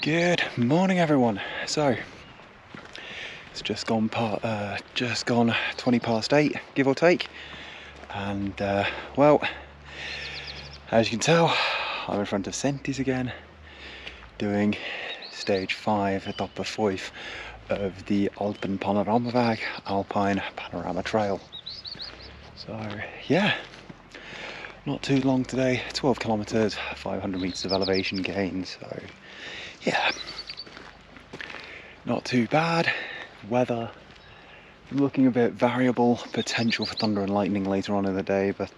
Good morning, everyone. So it's just gone 20 past 8, give or take, and well, as you can tell, I'm in front of Sentis again, doing stage 5, etappe 5 of the Alpen Panoramaweg, Alpine Panorama trail. So yeah, not too long today, 12 kilometers, 500 meters of elevation gain. So yeah, not too bad. Weather looking a bit variable, potential for thunder and lightning later on in the day, but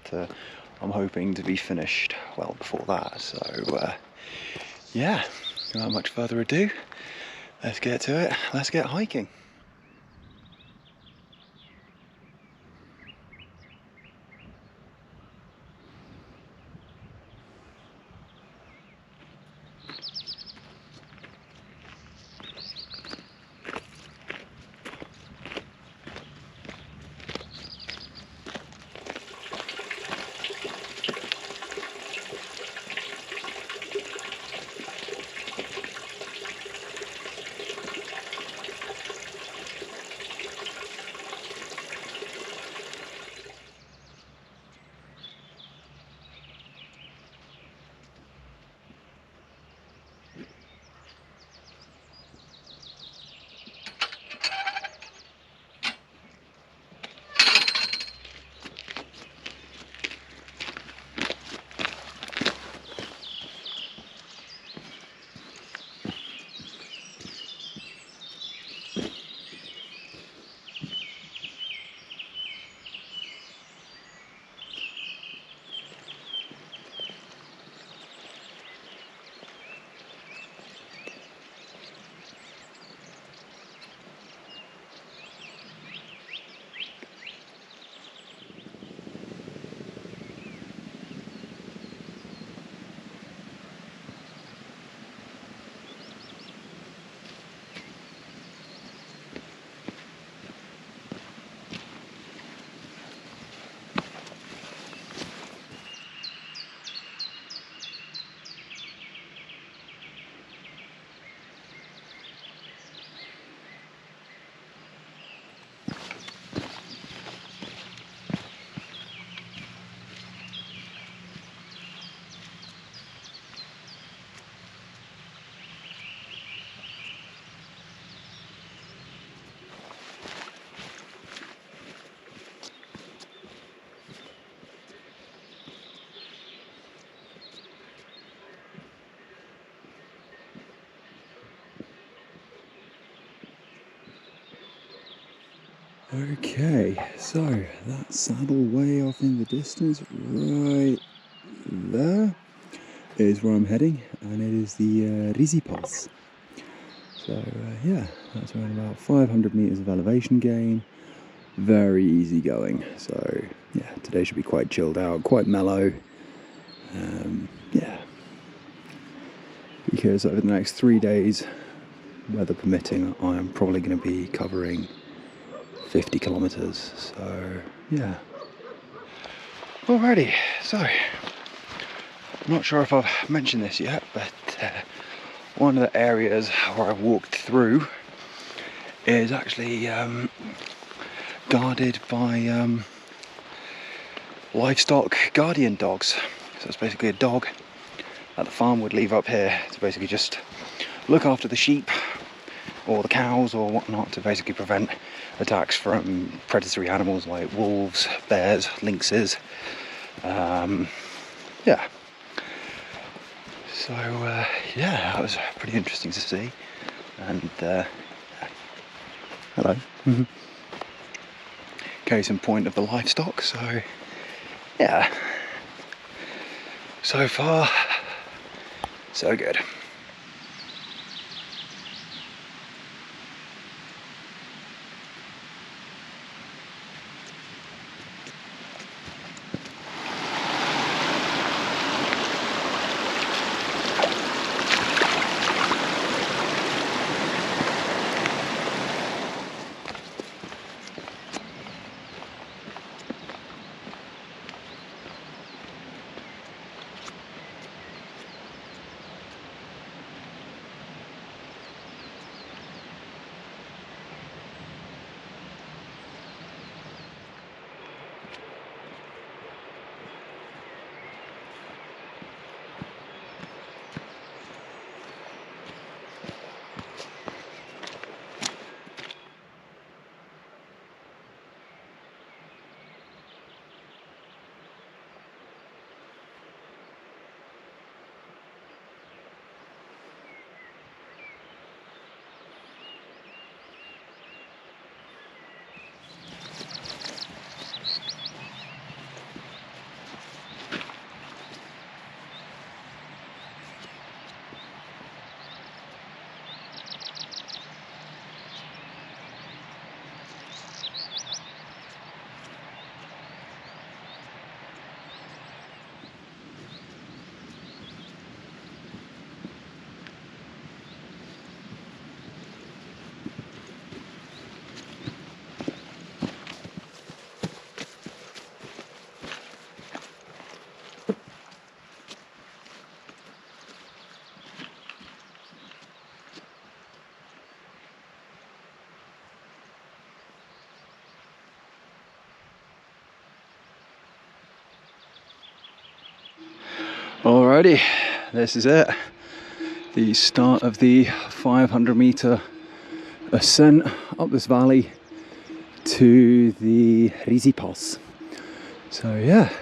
I'm hoping to be finished well before that. So yeah, without much further ado, let's get to it. Let's get hiking. Okay, so that saddle way off in the distance, right there, is where I'm heading, and it is the Risipass. So yeah, that's around about 500 meters of elevation gain, very easy going. So yeah, today should be quite chilled out, quite mellow. Yeah, because over the next 3 days, weather permitting, I am probably going to be covering 50 kilometers, so yeah. Alrighty, so I'm not sure if I've mentioned this yet, but one of the areas where I walked through is actually guarded by livestock guardian dogs. So it's basically a dog that the farm would leave up here to basically just look after the sheep or the cows or whatnot, to basically prevent attacks from predatory animals like wolves, bears, lynxes. Yeah. So yeah, that was pretty interesting to see. And hello. Case in point of the livestock. So yeah. So far, so good. Alrighty, this is it. The start of the 500-meter ascent up this valley to the Risipass. So yeah,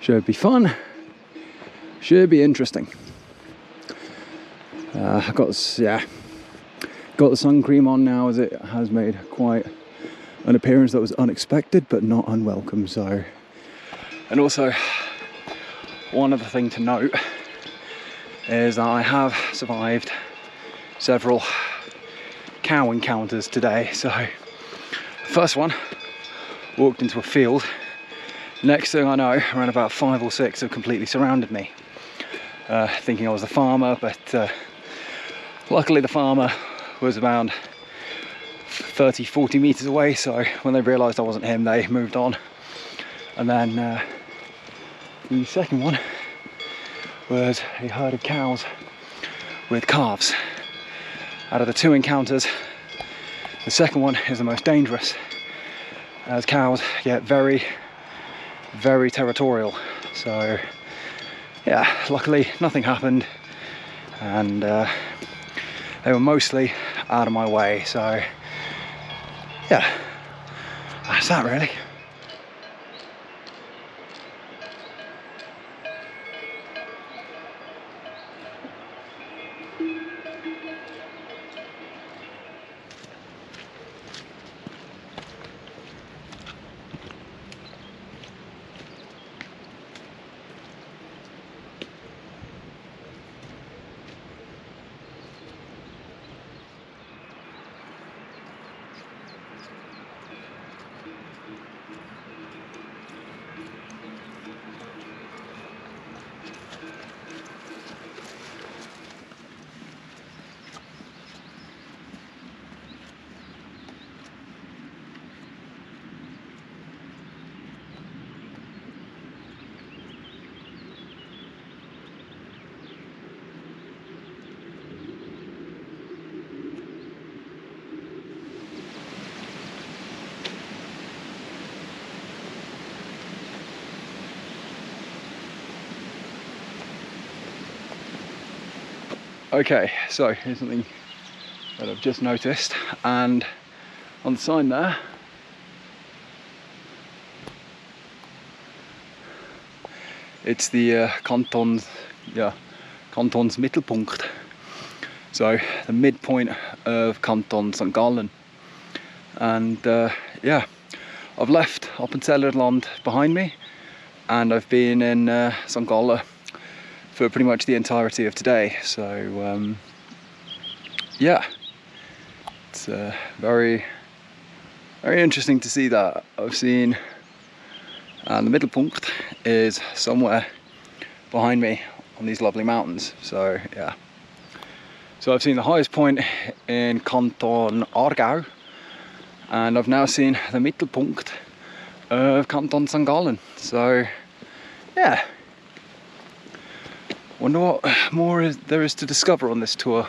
should be fun, should be interesting. I've got the sun cream on now, as it has made quite an appearance that was unexpected but not unwelcome. So, and also one other thing to note is that I have survived several cow encounters today. So first one, walked into a field. Next thing I know, around about 5 or 6 have completely surrounded me, thinking I was the farmer, but luckily the farmer was around 30-40 meters away, so when they realized I wasn't him, they moved on. And then the second one was a herd of cows with calves. Out of the 2 encounters, the second one is the most dangerous, as cows get very, very territorial. So yeah, luckily nothing happened, and they were mostly out of my way. So yeah, that's that really. Okay, so here's something that I've just noticed, and on the sign there, it's the Kantons Mittelpunkt, so the midpoint of Canton St. Gallen. And yeah, I've left Appenzellerland behind me, and I've been in St. Gallen for pretty much the entirety of today. So yeah, it's very, very interesting to see that. I've seen, and the Mittelpunkt is somewhere behind me on these lovely mountains. So yeah, so I've seen the highest point in Canton Aargau, and I've now seen the Mittelpunkt of Canton St. Gallen. So yeah, wonder what more there is to discover on this tour.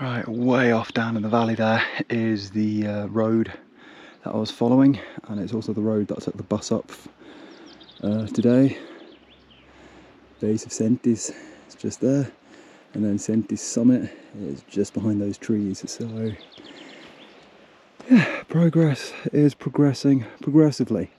Right, way off down in the valley there is the road that I was following, and it's also the road that I took the bus up today. Base of Sentis is just there, and then Sentis summit is just behind those trees. So yeah, progress is progressing progressively.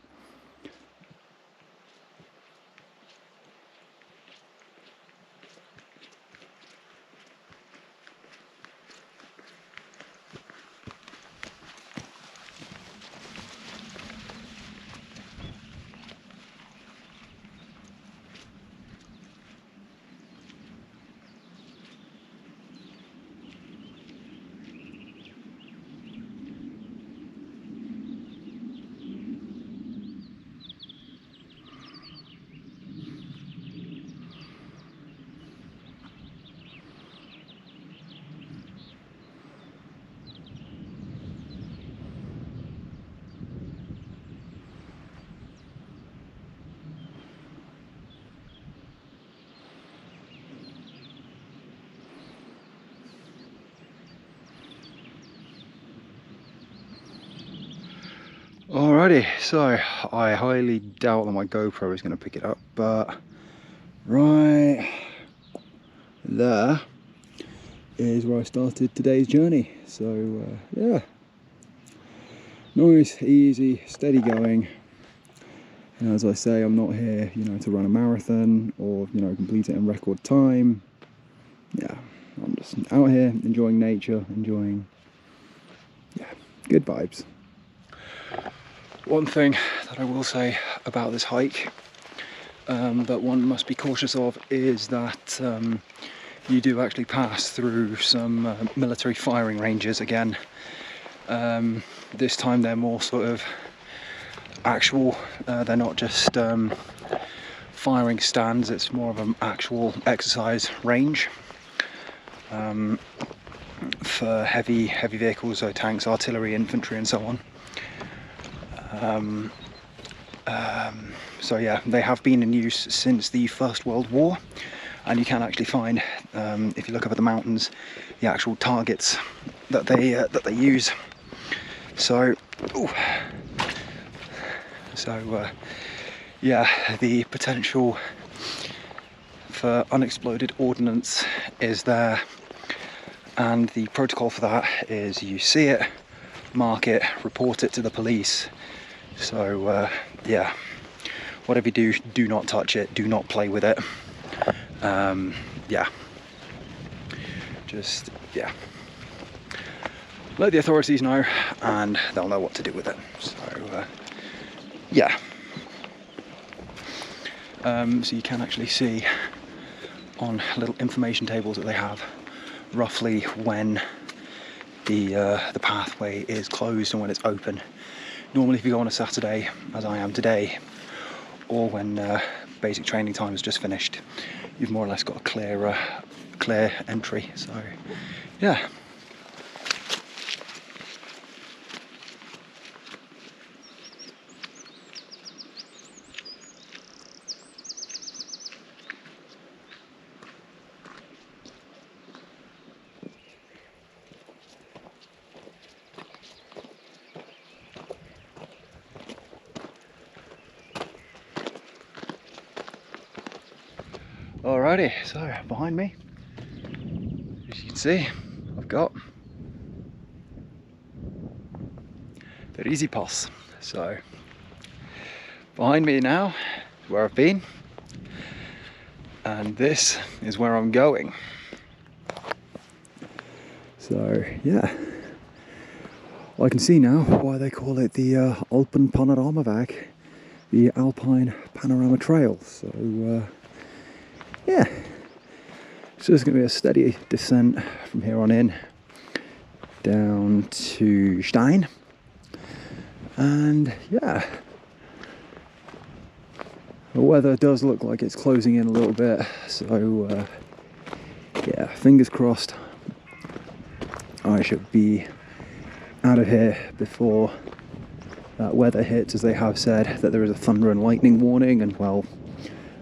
Alrighty, so I highly doubt that my GoPro is going to pick it up, but right there is where I started today's journey. So yeah, nice, easy, steady going. And as I say, I'm not here, to run a marathon or, complete it in record time. Yeah, I'm just out here enjoying nature, enjoying, good vibes. One thing that I will say about this hike that one must be cautious of is that you do actually pass through some military firing ranges again. This time they're more sort of actual, they're not just firing stands, it's more of an actual exercise range for heavy vehicles, so tanks, artillery, infantry and so on. So yeah, they have been in use since the First World War, and you can actually find, if you look up at the mountains, the actual targets that they use. So, yeah, the potential for unexploded ordnance is there, and the protocol for that is you see it, mark it, report it to the police. So yeah, whatever you do, do not touch it, do not play with it. Yeah, just, yeah, let the authorities know and they'll know what to do with it. So yeah, so you can actually see on little information tables that they have roughly when the pathway is closed and when it's open. Normally if you go on a Saturday, as I am today, or when basic training time is just finished, you've more or less got a clear entry. So yeah. Alrighty, so behind me, as you can see, I've got the Risipass. So behind me now is where I've been, and this is where I'm going. So yeah, I can see now why they call it the Alpine Panoramaweg, the Alpine Panorama Trail. So yeah, so it's going to be a steady descent from here on in down to Stein, and yeah, the weather does look like it's closing in a little bit, so yeah, fingers crossed I should be out of here before that weather hits, as they have said that there is a thunder and lightning warning. And well,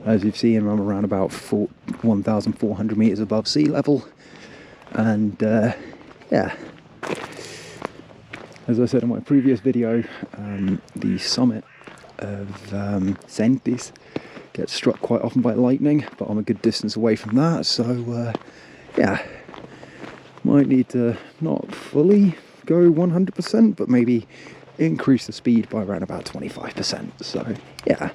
as you've seen, I'm around about 1,400 meters above sea level, and yeah, as I said in my previous video, the summit of Stein gets struck quite often by lightning, but I'm a good distance away from that, so yeah, might need to not fully go 100%, but maybe increase the speed by around about 25%. So yeah.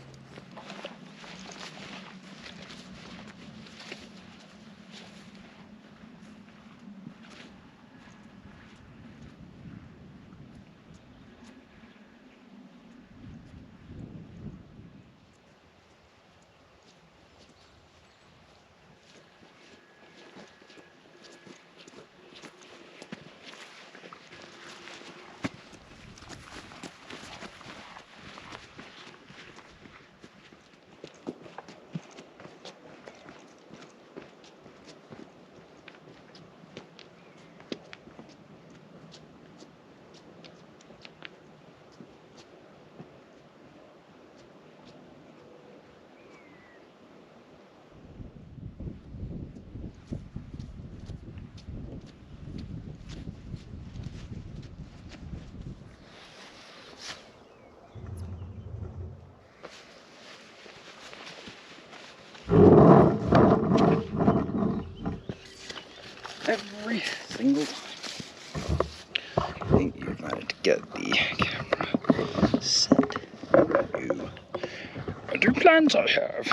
plans I have.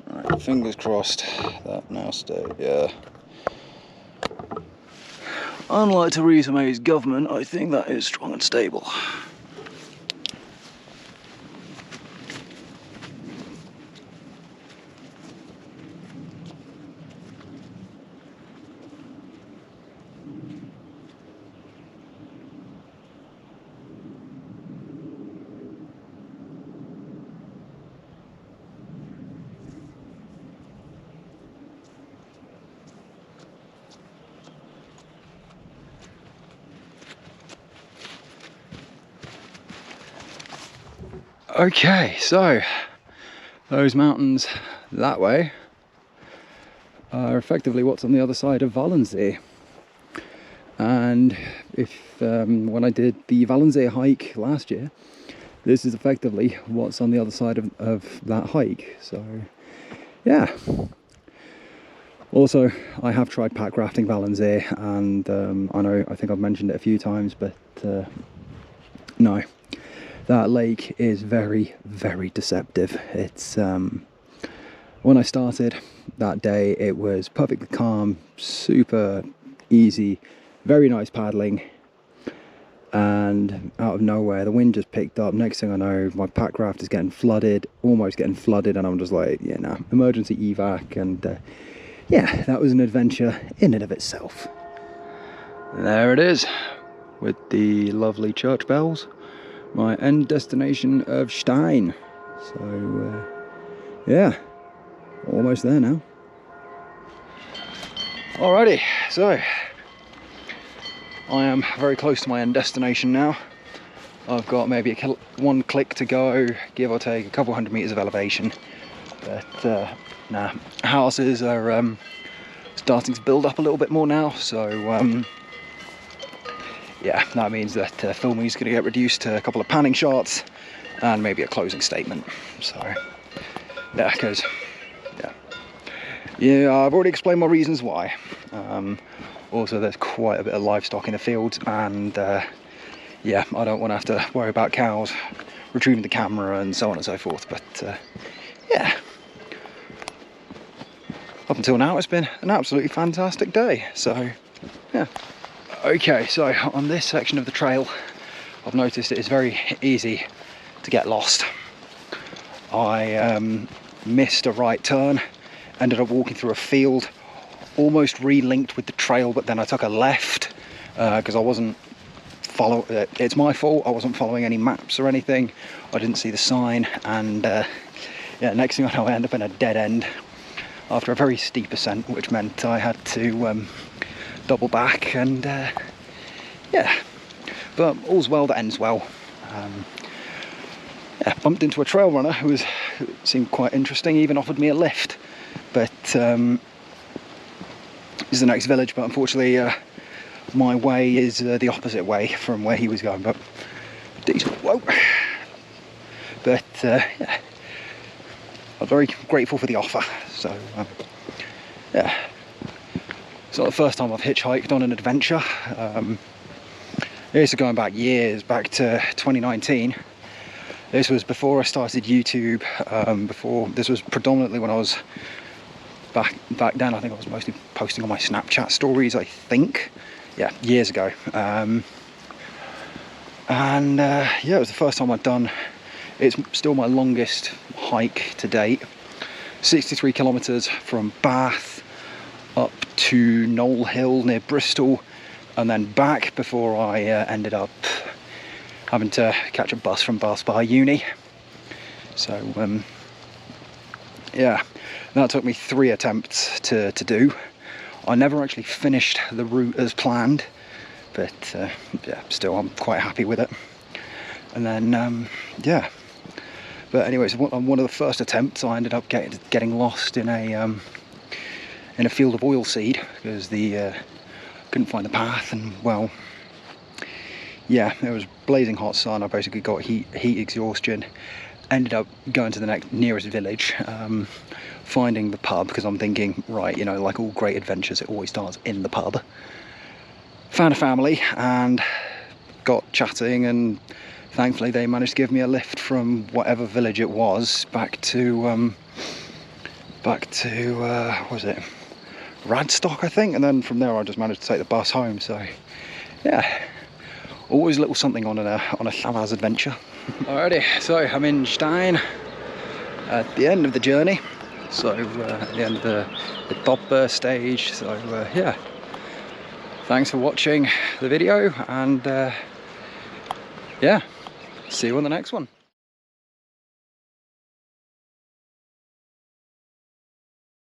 Right, fingers crossed that now stayed, yeah. Unlike Theresa May's government, I think that is strong and stable. Okay, so those mountains that way are effectively what's on the other side of Walensee. And if when I did the Walensee hike last year, this is effectively what's on the other side of that hike. So yeah. Also, I have tried pack rafting Walensee, and I think I've mentioned it a few times, but no. That lake is very, very deceptive. It's when I started that day, it was perfectly calm, super easy, very nice paddling, and out of nowhere the wind just picked up. Next thing I know, my pack raft is getting flooded, almost getting flooded, and I'm just like, yeah, nah, emergency evac. And yeah, that was an adventure in and of itself. There it is, with the lovely church bells. My end destination of Stein. So yeah, almost there now. Alrighty, so I am very close to my end destination now. I've got maybe one click to go, give or take a couple hundred meters of elevation. But nah, houses are starting to build up a little bit more now, so yeah, that means that filming is going to get reduced to a couple of panning shots and maybe a closing statement. So yeah, because yeah, I've already explained my reasons why. Also, there's quite a bit of livestock in the fields, and yeah, I don't want to have to worry about cows retrieving the camera and so on and so forth. But yeah, up until now it's been an absolutely fantastic day. So yeah. Okay, so on this section of the trail, I've noticed it is very easy to get lost. I missed a right turn, ended up walking through a field, almost relinked with the trail, but then I took a left because I wasn't following. It's my fault, I wasn't following any maps or anything. I didn't see the sign, and yeah, next thing I know, I end up in a dead end after a very steep ascent, which meant I had to double back, and yeah, but all's well that ends well. Yeah, bumped into a trail runner who seemed quite interesting, even offered me a lift, but this is the next village, but unfortunately my way is the opposite way from where he was going, but decent. Whoa. But yeah, I'm very grateful for the offer. So yeah, it's not the first time I've hitchhiked on an adventure. This is going back years, back to 2019. This was before I started YouTube. This was predominantly when I was back then. I think I was mostly posting on my Snapchat stories, I think. Yeah, years ago. And yeah, it was the first time I'd done. It's still my longest hike to date. 63 kilometres from Bath up to Knoll Hill near Bristol, and then back before I ended up having to catch a bus from Bath Spa Uni. So yeah, that took me 3 attempts to do. I never actually finished the route as planned, but yeah, still I'm quite happy with it. And then yeah, but anyways, on one of the first attempts I ended up getting lost in a field of oilseed because couldn't find the path, and well, yeah, it was blazing hot sun. I basically got heat exhaustion. Ended up going to the nearest village, finding the pub, because I'm thinking, right, you know, like all great adventures, it always starts in the pub. found a family and got chatting, and thankfully they managed to give me a lift from whatever village it was back to what was it, Radstock I think, and then from there I just managed to take the bus home. So yeah, always a little something on a Llavas adventure. Alrighty, so I'm in Stein at the end of the journey, so at the end of the top stage. So yeah, thanks for watching the video, and yeah, see you on the next one.